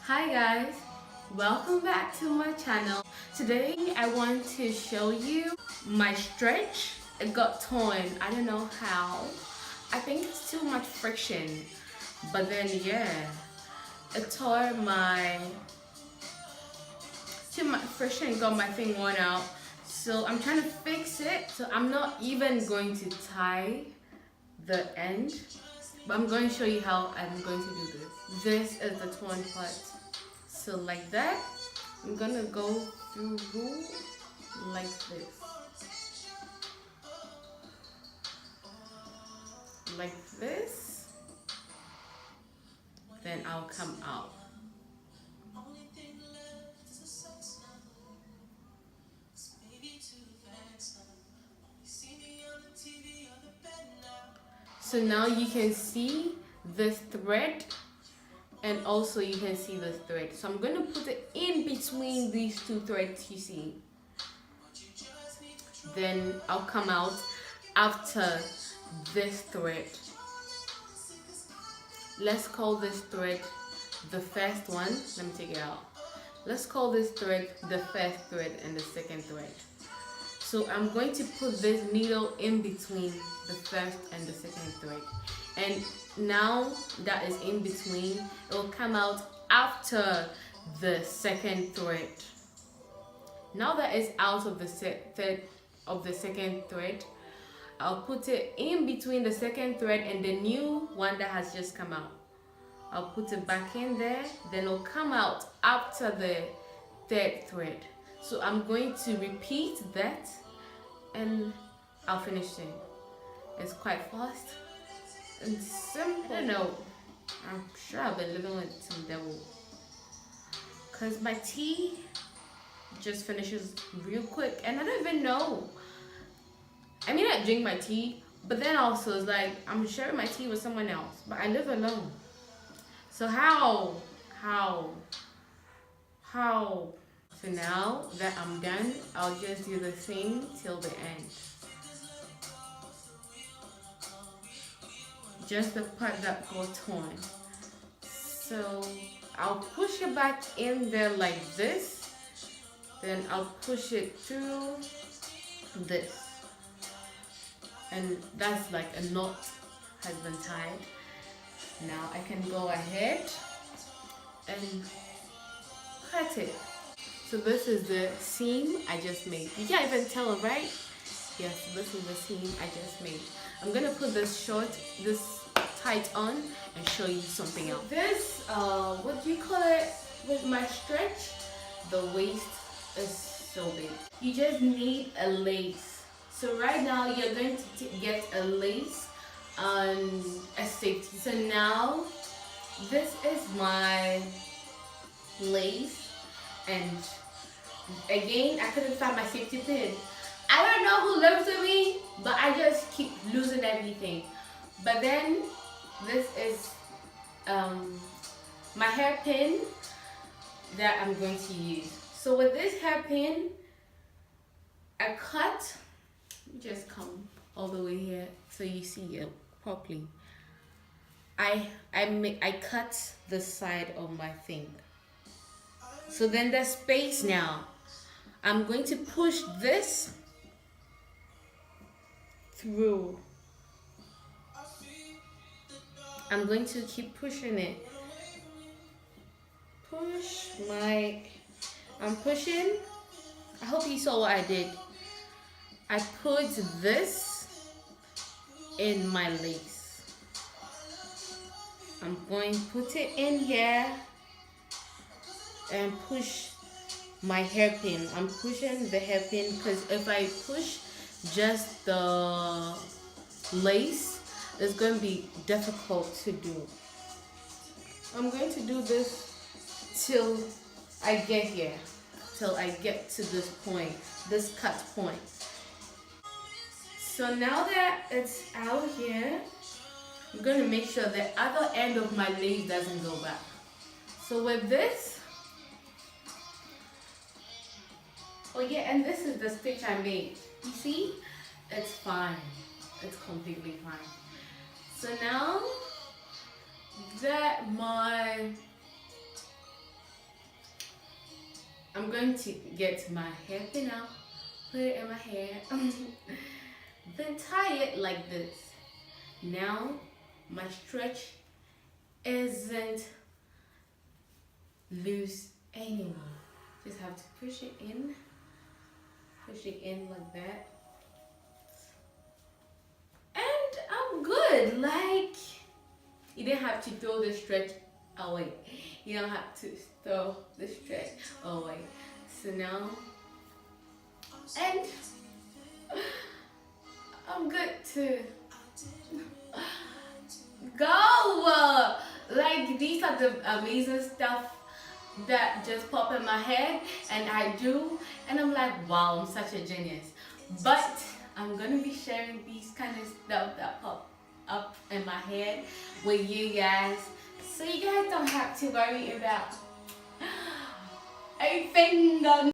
Hi guys, welcome back to my channel. Today I want to show you my stretch. It got torn. I don't know how. I think it's too much friction. But then yeah, it tore my too much friction, got my thing worn out. So I'm trying to fix it. So I'm not even going to tie the end, but I'm going to show you how I'm going to do this. This is the torn part. So like that, I'm gonna go through like this, then I'll come out. So now you can see this thread, and also you can see this thread. So I'm gonna put it in between these two threads you see. Then I'll come out after this thread. Let's call this thread the first one. Let me take it out. Let's call this thread the first thread and the second thread. So I'm going to put this needle in between the first and the second thread. And now that is in between, it will come out after the second thread. Now that it's out of the second thread, I'll put it in between the second thread and the new one that has just come out. I'll put it back in there, then it'll come out after the third thread. So I'm going to repeat that and I'll finish it. It's quite fast and simple. I don't know, I'm sure I've been living with some devil, because my tea just finishes real quick and I don't even know. I mean, I drink my tea, but then also it's like I'm sharing my tea with someone else, but I live alone. So how? So now that I'm done, I'll just do the same till the end. Just the part that got torn. So I'll push it back in there like this. Then I'll push it through this. And that's like a knot has been tied. Now I can go ahead and cut it. So this is the seam I just made. You can't even tell, right? Yes, this is the seam I just made. I'm gonna put this tight on and show you something else. This, what do you call it? With my stretch, the waist is so big. You just need a lace. So right now you're going to get a lace and a safety. So now this is my lace, and again I couldn't find my safety pin. I don't know who lives with me, but I just keep losing everything. But then this is my hairpin that I'm going to use. So with this hairpin, I cut, just come all the way here so you see it properly. I cut the side of my thing. So then there's space now. I'm going to push this through. I'm going to keep pushing it. I'm pushing. I hope you saw what I did. I put this in my lace. I'm going to put it in here and push my hairpin. I'm pushing the hairpin because if I push just the lace, it's going to be difficult to do. I'm going to do this till I get here, till I get to this point, this cut point. So now that it's out here, I'm going to make sure the other end of my lace doesn't go back. So with this, oh yeah, and this is the stitch I made. You see? It's fine. It's completely fine. So now that my going to get my hairpin out, put it in my hair, then tie it like this. Now my stretch isn't loose anymore. Just have to push it in like that, and I'm good. Like, you didn't have to throw the stretch away. You don't have to throw the stretch away. So now, and I'm good to go. Like, these are the amazing stuff that just pop in my head, and I do, and I'm like, wow, I'm such a genius. But I'm gonna be sharing these kind of stuff that pop up in my head with you guys, so you guys don't have to worry about a thing.